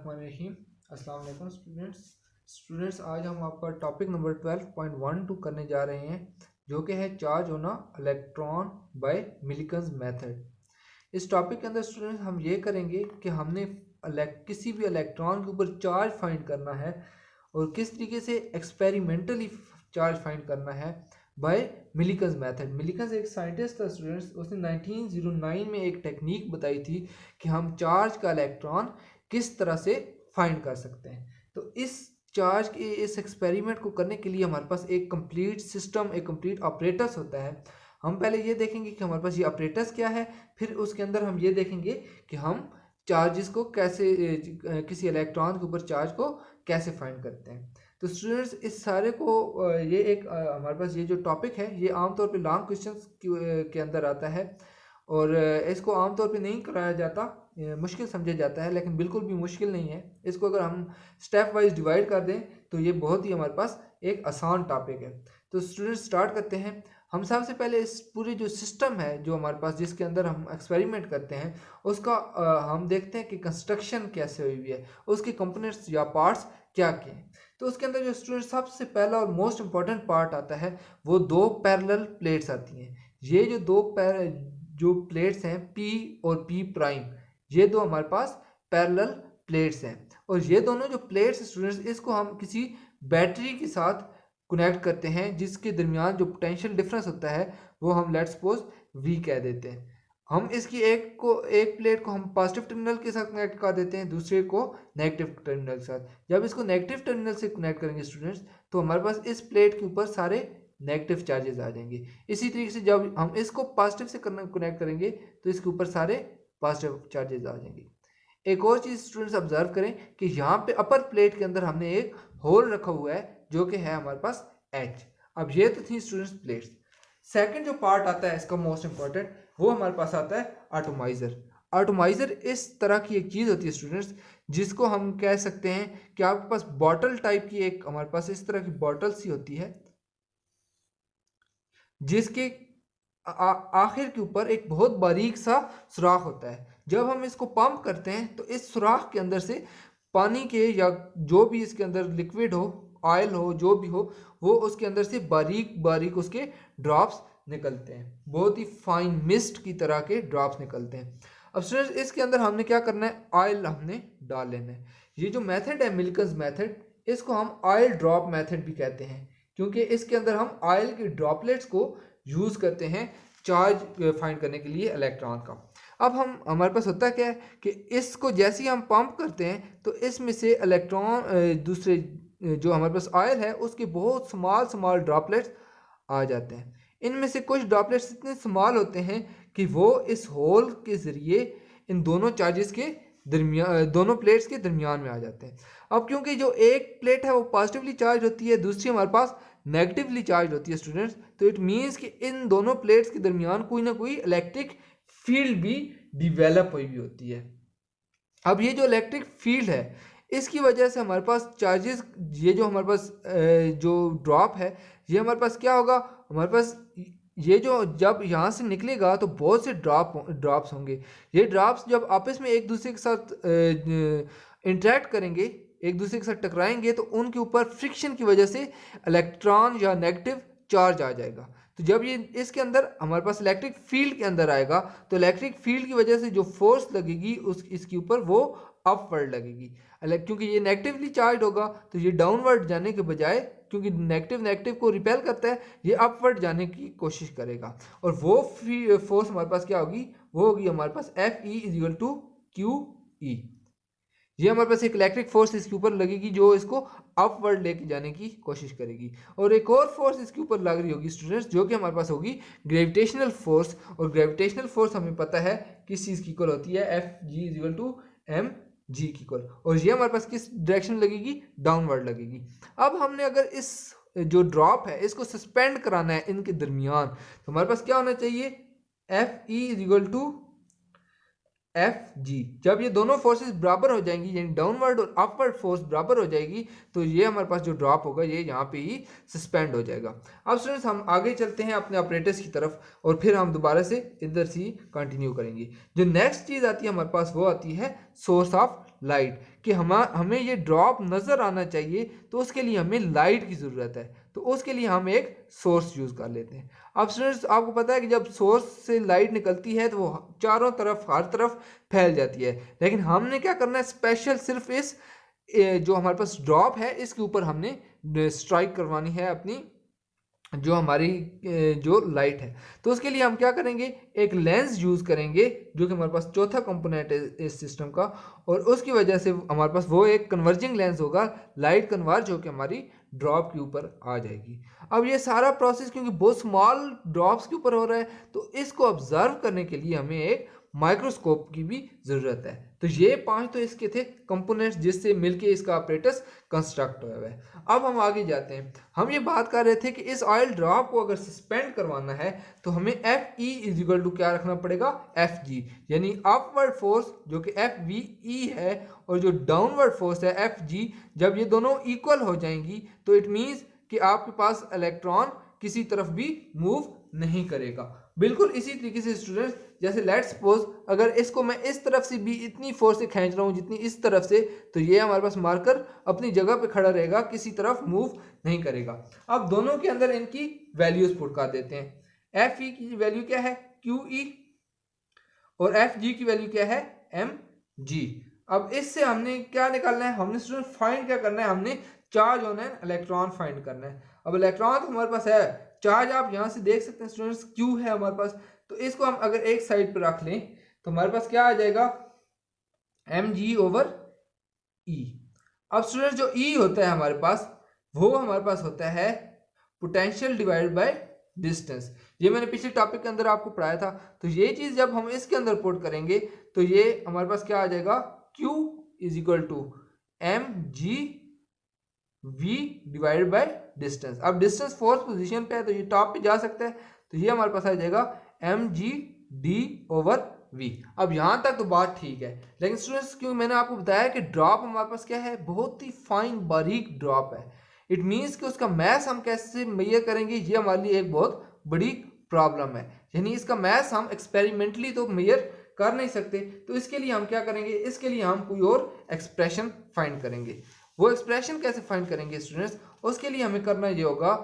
बिस्मिल्लाहिर्रहमानिर्रहीम। अस्सलाम वालेकुम स्टूडेंट्स आज हम आपका टॉपिक नंबर 12.12 करने जा रहे हैं, जो कि है charge on a electron by Millikan's method. इस टॉपिक के अंदर स्टूडेंट्स हम ये करेंगे कि हमने किसी भी इलेक्ट्रॉन के ऊपर चार्ज फाइंड करना है और किस तरीके से एक्सपेरिमेंटली चार्ज फाइंड करना है बाय मिलिकन्स मेथड। मिलिकन्स एक साइंटिस्ट था स्टूडेंट्स, उसने 1909 में एक टेक्निक बताई थी कि हम चार्ज का इलेक्ट्रॉन किस तरह से फाइंड कर सकते हैं। तो इस चार्ज के इस एक्सपेरिमेंट को करने के लिए हमारे पास एक कंप्लीट सिस्टम, एक कंप्लीट ऑपरेटर्स होता है। हम पहले ये देखेंगे कि हमारे पास ये ऑपरेटर्स क्या है, फिर उसके अंदर हम ये देखेंगे कि हम चार्जेस को कैसे किसी इलेक्ट्रॉन के ऊपर चार्ज को कैसे फाइंड करते हैं। तो स्टूडेंट्स इस सारे को ये एक हमारे पास ये जो टॉपिक है ये आमतौर पे लॉन्ग क्वेश्चंस के अंदर आता है और इसको आमतौर पे नहीं कराया जाता, मुश्किल समझा जाता है, लेकिन बिल्कुल भी मुश्किल नहीं है। इसको अगर हम स्टेप वाइज डिवाइड कर दें तो ये बहुत ही हमारे पास एक आसान टॉपिक है। तो स्टूडेंट्स स्टार्ट करते हैं। हम सबसे पहले इस पूरे जो सिस्टम है जो हमारे पास जिसके अंदर हम एक्सपेरिमेंट करते हैं उसका हम देखते हैं कि कंस्ट्रक्शन कैसे हुई हुई है, उसके कंपोनेंट्स या पार्ट्स क्या क्या हैं। तो उसके अंदर जो स्टूडेंट सबसे पहला और मोस्ट इंपॉर्टेंट पार्ट आता है वो दो पैरेलल प्लेट्स आती हैं। ये जो प्लेट्स हैं पी और पी प्राइम, ये दो हमारे पास पैरेलल प्लेट्स हैं और ये दोनों जो प्लेट्स स्टूडेंट्स इसको हम किसी बैटरी के साथ कनेक्ट करते हैं जिसके दरमियान जो पोटेंशियल डिफरेंस होता है वो हम लेट्स सपोज वी कह देते हैं। हम इसकी एक प्लेट को हम पॉजिटिव टर्मिनल के साथ कनेक्ट कर देते हैं, दूसरे को नेगेटिव टर्मिनल के साथ। जब इसको नेगेटिव टर्मिनल से कनेक्ट करेंगे स्टूडेंट्स तो हमारे पास इस प्लेट के ऊपर सारे नेगेटिव चार्जेस आ जाएंगे। इसी तरीके से जब हम इसको पॉजिटिव से कनेक्ट करेंगे तो इसके ऊपर सारे पॉजिटिव चार्जेस आ जाएंगे। एक और चीज़ स्टूडेंट्स ऑब्जर्व करें कि यहाँ पे अपर प्लेट के अंदर हमने एक होल रखा हुआ है जो कि है हमारे पास H। अब ये तो थी स्टूडेंट्स प्लेट्स। सेकंड जो पार्ट आता है इसका मोस्ट इंपॉर्टेंट वो हमारे पास आता है एटॉमाइजर। एटॉमाइजर इस तरह की एक चीज़ होती है स्टूडेंट्स जिसको हम कह सकते हैं कि आपके पास बॉटल टाइप की एक हमारे पास इस तरह की बॉटल सी होती है जिसके आखिर के ऊपर एक बहुत बारीक सा सुराख होता है। जब हम इसको पंप करते हैं तो इस सुराख के अंदर से पानी के या जो भी इसके अंदर लिक्विड हो, ऑयल हो, जो भी हो, वो उसके अंदर से बारीक बारीक उसके ड्रॉप्स निकलते हैं, बहुत ही फाइन मिस्ट की तरह के ड्रॉप्स निकलते हैं। अब स्टूडेंट्स इसके अंदर हमने क्या करना है, ऑयल हमने डाल लेना है। ये जो मेथड है मिल्किंस मेथड, इसको हम ऑयल ड्रॉप मेथड भी कहते हैं क्योंकि इसके अंदर हम ऑयल के ड्रॉपलेट्स को यूज़ करते हैं चार्ज फाइंड करने के लिए इलेक्ट्रॉन का। अब हमारे पास होता क्या है कि इसको जैसे ही हम पंप करते हैं तो इसमें से इलेक्ट्रॉन दूसरे जो हमारे पास ऑयल है उसके बहुत स्मॉल स्मॉल ड्रॉपलेट्स आ जाते हैं। इनमें से कुछ ड्रॉपलेट्स इतने स्मॉल होते हैं कि वो इस होल के ज़रिए इन दोनों चार्जेस के दरमियान, दोनों प्लेट्स के दरमियान में आ जाते हैं। अब क्योंकि जो एक प्लेट है वो पॉजिटिवली चार्ज होती है, दूसरी हमारे पास नेगेटिवली चार्ज होती है स्टूडेंट्स, तो इट मीन्स कि इन दोनों प्लेट्स के दरमियान कोई ना कोई इलेक्ट्रिक फील्ड भी डिवेलप हुई भी होती है। अब ये जो इलेक्ट्रिक फील्ड है इसकी वजह से हमारे पास चार्जेस, ये जो हमारे पास जो ड्रॉप है ये हमारे पास क्या होगा, हमारे पास ये जो जब यहाँ से निकलेगा तो बहुत से ड्रॉप्स होंगे। ये ड्रॉप्स जब आपस में एक दूसरे के साथ इंटरेक्ट करेंगे, एक दूसरे के साथ टकराएंगे तो उनके ऊपर फ्रिक्शन की वजह से इलेक्ट्रॉन या नेगेटिव चार्ज आ जाएगा। तो जब ये इसके अंदर हमारे पास इलेक्ट्रिक फील्ड के अंदर आएगा तो इलेक्ट्रिक फील्ड की वजह से जो फोर्स लगेगी इसके ऊपर वो अपवर्ड लगेगी। क्योंकि ये नेगेटिवली चार्ज होगा तो ये डाउनवर्ड जाने के बजाय, क्योंकि नेगेटिव नेगेटिव को रिपेल करता है, ये अपवर्ड जाने की कोशिश करेगा और वो फोर्स हमारे पास क्या होगी, वो होगी हमारे पास Fe = QE। ये हमारे पास एक इलेक्ट्रिक फोर्स इसके ऊपर लगेगी जो इसको अपवर्ड लेके जाने की कोशिश करेगी। और एक और फोर्स इसके ऊपर लग रही होगी स्टूडेंट्स जो कि हमारे पास होगी ग्रेविटेशनल फोर्स। और ग्रेविटेशनल फोर्स हमें पता है किस चीज़ की इक्वल होती है, Fg = mg की इक्वल। और ये हमारे पास किस डायरेक्शन में लगेगी, डाउनवर्ड लगेगी। अब हमने अगर इस जो ड्रॉप है इसको सस्पेंड कराना है इनके दरमियान तो हमारे पास क्या होना चाहिए, Fe = Fg। जब ये दोनों फोर्सेस बराबर हो जाएंगी यानी डाउनवर्ड और अपवर्ड फोर्स बराबर हो जाएगी तो ये हमारे पास जो ड्रॉप होगा ये यहाँ पे ही सस्पेंड हो जाएगा। अब स्टूडेंट्स हम आगे चलते हैं अपने ऑपरेटर्स की तरफ और फिर हम दोबारा से इधर से कंटिन्यू करेंगे। जो नेक्स्ट चीज़ आती है हमारे पास वो आती है सोर्स ऑफ लाइट, कि हमें ये ड्रॉप नज़र आना चाहिए, तो उसके लिए हमें लाइट की ज़रूरत है। तो उसके लिए हम एक सोर्स यूज़ कर लेते हैं। अब स्टूडेंट्स आपको पता है कि जब सोर्स से लाइट निकलती है तो वो चारों तरफ हर तरफ फैल जाती है, लेकिन हमने क्या करना है, स्पेशल सिर्फ इस जो हमारे पास ड्रॉप है इसके ऊपर हमने स्ट्राइक करवानी है अपनी जो हमारी जो लाइट है। तो उसके लिए हम क्या करेंगे, एक लेंस यूज़ करेंगे जो कि हमारे पास चौथा कंपोनेंट है इस सिस्टम का, और उसकी वजह से हमारे पास वो एक कन्वर्जिंग लेंस होगा, लाइट कन्वर्ज होकर हमारी ड्रॉप के ऊपर आ जाएगी। अब ये सारा प्रोसेस क्योंकि बहुत स्मॉल ड्रॉप्स के ऊपर हो रहा है, तो इसको ऑब्जर्व करने के लिए हमें एक माइक्रोस्कोप की भी ज़रूरत है। तो ये 5 तो इसके थे कंपोनेंट्स जिससे मिलके इसका ऑपरेटस कंस्ट्रक्ट हुआ है। अब हम आगे जाते हैं। हम ये बात कर रहे थे कि इस ऑयल ड्रॉप को अगर सस्पेंड करवाना है तो हमें F E is equal to क्या रखना पड़ेगा, एफ जी, यानी अपवर्ड फोर्स जो कि एफ वी ई है और जो डाउनवर्ड फोर्स है एफ जी, जब ये दोनों इक्वल हो जाएंगी तो इट मीन्स कि आपके पास इलेक्ट्रॉन किसी तरफ भी मूव नहीं करेगा। बिल्कुल इसी तरीके से स्टूडेंट्स, जैसे लेट्स सपोज अगर इसको मैं इस तरफ से भी इतनी फोर्स से खींच रहा हूँ जितनी इस तरफ से, तो ये हमारे पास मार्कर अपनी जगह पे खड़ा रहेगा, किसी तरफ मूव नहीं करेगा। अब दोनों के अंदर इनकी वैल्यूज पुट कर देते हैं। एफ ई की वैल्यू क्या है, क्यू ई, और एफ जी की वैल्यू क्या है, एम जी। अब इससे हमने क्या निकालना है, हमने स्टूडेंट फाइंड क्या करना है, हमने charge on an electron find करना है। अब इलेक्ट्रॉन तो हमारे पास है, चार्ज आप यहां से देख सकते हैं स्टूडेंट्स, क्यू है हमारे पास, तो इसको हम अगर एक साइड पर रख लें तो हमारे पास क्या आ जाएगा, एम जी ओवर ई। अब स्टूडेंट्स जो ई होता है हमारे पास, वो हमारे पास होता है पोटेंशियल डिवाइडेड बाय डिस्टेंस। ये मैंने पिछले टॉपिक के अंदर आपको पढ़ाया था। तो ये चीज जब हम इसके अंदर पुट करेंगे तो ये हमारे पास क्या आ जाएगा, Q is equal to M G V divided by distance. अब डिस्टेंस फोर्थ पोजीशन पे है तो ये टॉप पे जा सकता है, तो ये हमारे पास आ जाएगा M G D over V. अब यहां तक तो बात ठीक है, लेकिन स्टूडेंट्स क्यों मैंने आपको बताया कि ड्रॉप हमारे पास क्या है, बहुत ही फाइन बारीक ड्रॉप है। इट मीन्स कि उसका मैथ हम कैसे मेजर करेंगे, ये हमारे लिए एक बहुत बड़ी प्रॉब्लम है। यानी इसका मैथ हम एक्सपेरिमेंटली तो मेजर कर नहीं सकते, तो इसके लिए हम क्या करेंगे, इसके लिए हम कोई और एक्सप्रेशन फाइंड करेंगे। वो एक्सप्रेशन कैसे फाइंड करेंगे स्टूडेंट्स, उसके लिए हमें करना ये होगा,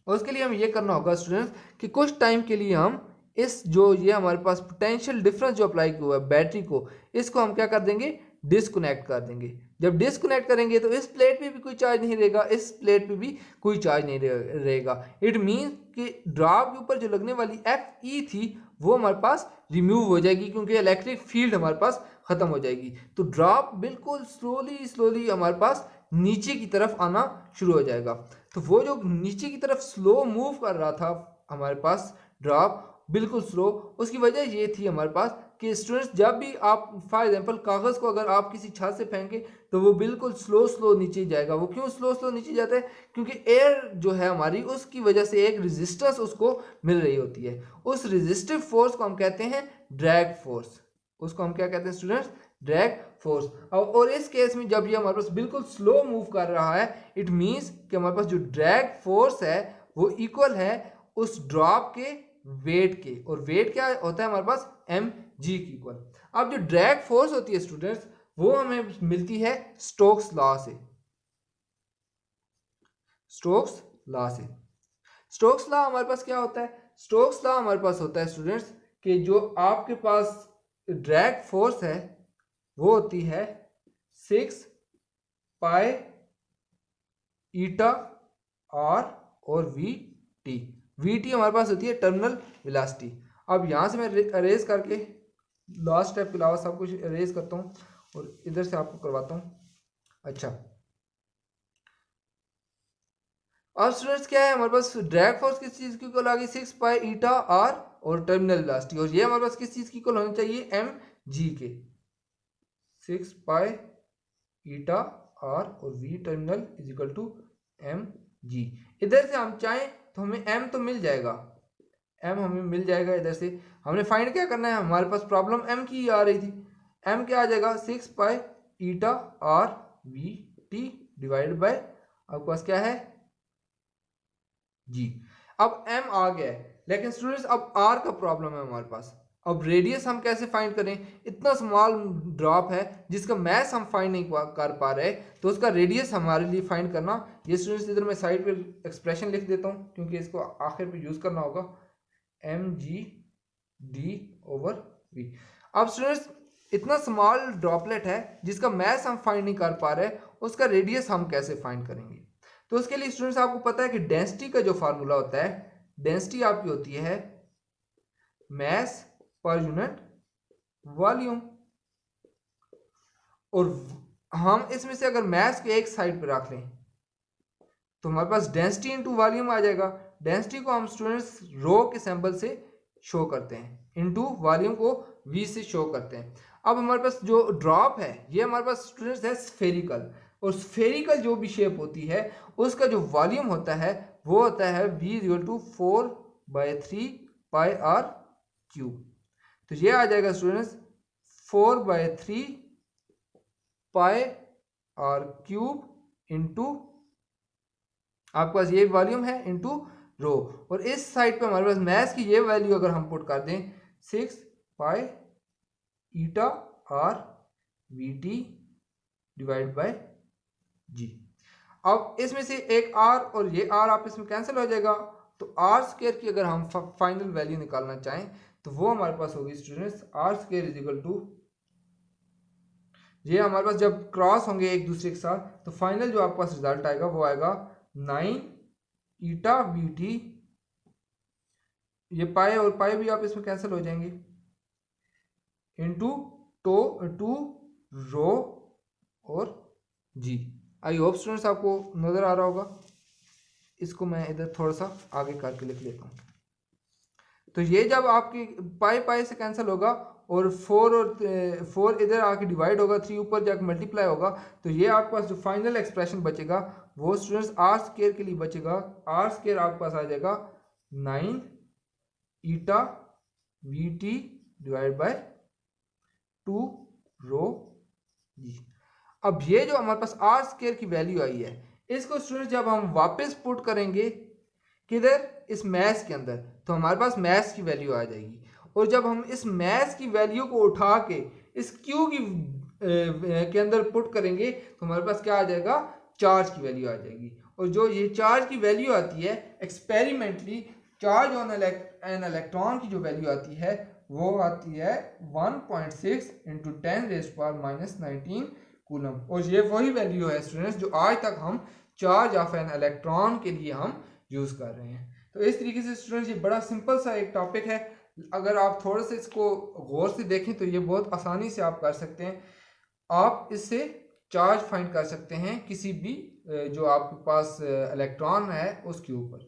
उसके लिए हमें ये करना होगा स्टूडेंट्स कि कुछ टाइम के लिए हम इस जो ये हमारे पास पोटेंशियल डिफरेंस जो अप्लाई किया हुआ है बैटरी को, इसको हम क्या कर देंगे, डिस्कनेक्ट कर देंगे। जब डिस्कनेक्ट करेंगे तो इस प्लेट पे भी कोई चार्ज नहीं रहेगा, इस प्लेट पे भी कोई चार्ज नहीं रहेगा। इट मीन कि ड्रॉप के ऊपर जो लगने वाली एफ ई थी वो हमारे पास रिमूव हो जाएगी, क्योंकि इलेक्ट्रिक फील्ड हमारे पास खत्म हो जाएगी। तो ड्रॉप बिल्कुल स्लोली स्लोली हमारे पास नीचे की तरफ आना शुरू हो जाएगा। तो वो जो नीचे की तरफ स्लो मूव कर रहा था हमारे पास ड्रॉप, बिल्कुल स्लो, उसकी वजह ये थी हमारे पास कि स्टूडेंट्स जब भी आप फॉर एग्जांपल कागज़ को अगर आप किसी छत से फेंके तो वो बिल्कुल स्लो स्लो नीचे जाएगा। वो क्यों स्लो स्लो नीचे जाता है, क्योंकि एयर जो है हमारी उसकी वजह से एक रेजिस्टेंस उसको मिल रही होती है। उस रेजिस्टिव फोर्स को हम कहते हैं ड्रैग फोर्स। उसको हम क्या कहते हैं स्टूडेंट्स, ड्रैग फोर्स। और इस केस में जब ये हमारे पास बिल्कुल स्लो मूव कर रहा है, इट मीन्स कि हमारे पास जो ड्रैग फोर्स है वो इक्वल है उस ड्रॉप के वेट के, और वेट क्या होता है हमारे पास, एम जी की इक्वल। अब जो ड्रैग फोर्स होती है स्टूडेंट्स वो हमें मिलती है स्टोक्स लॉ से। स्टोक्स लॉ से, स्टोक्स लॉ हमारे पास क्या होता है, स्टोक्स लॉ हमारे पास होता है स्टूडेंट्स कि जो आपके पास ड्रैग फोर्स है वो होती है 6 पाई ईटा आर और वी टी। वी टी हमारे पास होती है टर्मिनल वेलोसिटी। अब यहाँ से मैं अरेज करके लास्ट स्टेप के अलावा सब कुछ अरेज करता हूँ और इधर से आपको करवाता हूँ। अच्छा, अब स्टूडेंट्स क्या है हमारे पास, ड्रैग फोर्स किस चीज़ की इक्वल आ गई, 6 पाई ईटा आर और टर्मिनल वेलोसिटी, और ये हमारे पास किस चीज़ की इक्वल होनी चाहिए, M G K. 6 pi eta R और V terminal is equal to M G. इधर से हम चाहें तो हमें एम तो मिल जाएगा, एम हमें मिल जाएगा। इधर से हमने फाइंड क्या करना है, हमारे पास प्रॉब्लम एम की आ रही थी। एम क्या आ जाएगा, 6 pi eta R V T divide by आपके पास क्या है, जी। अब एम आ गया है, लेकिन स्टूडेंट्स अब आर का प्रॉब्लम है हमारे पास। अब रेडियस हम कैसे फाइंड करें? इतना स्मॉल ड्रॉप है जिसका मैस हम फाइंड नहीं कर पा रहे, तो उसका रेडियस हमारे लिए फाइंड करना। ये स्टूडेंट्स इधर मैं साइड पे एक्सप्रेशन लिख देता हूँ क्योंकि इसको आखिर पे यूज करना होगा, mg/d/v। अब स्टूडेंट्स इतना स्मॉल ड्रॉपलेट है जिसका मैस हम फाइंड नहीं कर पा रहे, उसका रेडियस हम कैसे फाइंड करेंगे? तो उसके लिए स्टूडेंट्स आपको पता है कि डेंसिटी का जो फार्मूला होता है, डेंसिटी आपकी होती है मैस पर यूनिट वॉल्यूम। और हम इसमें से अगर मैस के एक साइड पे रख लें तो हमारे पास डेंसिटी इनटू वॉल्यूम आ जाएगा। डेंसिटी को हम स्टूडेंट्स रो के सिंबल से शो करते हैं, इनटू वॉल्यूम को v से शो करते हैं। अब हमारे पास जो ड्रॉप है ये हमारे पास स्टूडेंट्स है स्फेरिकल, और स्फेरिकल जो भी शेप होती है उसका जो वॉल्यूम होता है वो होता है v/4/3πr³। तो ये आ जाएगा स्टूडेंट्स 4/3πr³ इंटू आपके पास ये वॉल्यूम है इंटू रो, और इस साइड पे हमारे पास मैस की ये वैल्यू अगर हम पुट कर दें 6π/g। अब इसमें से एक r और ये r आप इसमें कैंसिल हो जाएगा, तो r² की अगर हम फाइनल वैल्यू निकालना चाहें तो वो हमारे पास होगी स्टूडेंट्स r², ये हमारे पास जब क्रॉस होंगे एक दूसरे के साथ तो फाइनल जो आपके पास रिजल्ट आएगा वो आएगा 9η/vt। ये पाई और पाई भी आप इसमें कैंसिल हो जाएंगे, इंटू 2 रो और जी। आई होप स्टूडेंट्स आपको नजर आ रहा होगा। इसको मैं इधर थोड़ा सा आगे करके लिख लेता हूँ। तो ये जब आपकी पाई पाई से कैंसिल होगा और 4 इधर आके डिवाइड होगा, 3 ऊपर जाकर मल्टीप्लाई होगा, तो ये आपके पास जो फाइनल एक्सप्रेशन बचेगा वो स्टूडेंट्स r² के लिए बचेगा। r² आपके पास आ जाएगा 9η/vt/2 रो जी। अब ये जो हमारे पास r² की वैल्यू आई है इसको स्टूडेंट्स जब हम वापस पुट करेंगे किधर, इस मैस के अंदर, तो हमारे पास मैस की वैल्यू आ जाएगी। और जब हम इस मैस की वैल्यू को उठा के इस क्यू की के अंदर पुट करेंगे तो हमारे पास क्या आ जाएगा, चार्ज की वैल्यू आ जाएगी। और जो ये चार्ज की वैल्यू आती है experimentally, charge on an electron की जो वैल्यू आती है वो आती है 1.6 × 10⁻⁻19 कूलम। और ये वही वैल्यू है स्टूडेंट्स जो आज तक हम चार्ज ऑफ एन इलेक्ट्रॉन के लिए हम यूज कर रहे हैं। तो इस तरीके से स्टूडेंट्स ये बड़ा सिंपल सा एक टॉपिक है, अगर आप थोड़ा सा इसको गौर से देखें तो ये बहुत आसानी से आप कर सकते हैं। आप इससे चार्ज फाइंड कर सकते हैं किसी भी जो आपके पास इलेक्ट्रॉन है उसके ऊपर।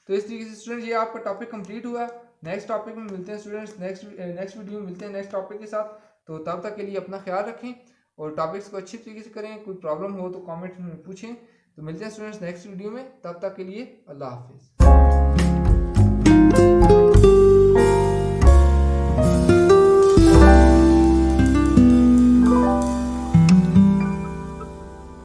तो इस तरीके से स्टूडेंट्स ये आपका टॉपिक कंप्लीट हुआ। नेक्स्ट टॉपिक में मिलते हैं स्टूडेंट्स, नेक्स्ट वीडियो में मिलते हैं नेक्स्ट टॉपिक के साथ। तो तब तक के लिए अपना ख्याल रखें और टॉपिक्स को अच्छी तरीके से करें। कोई प्रॉब्लम हो तो कमेंट में पूछें। तो मिलते हैं स्टूडेंट्स नेक्स्ट वीडियो में, तब तक के लिए अल्लाह हाफिज़।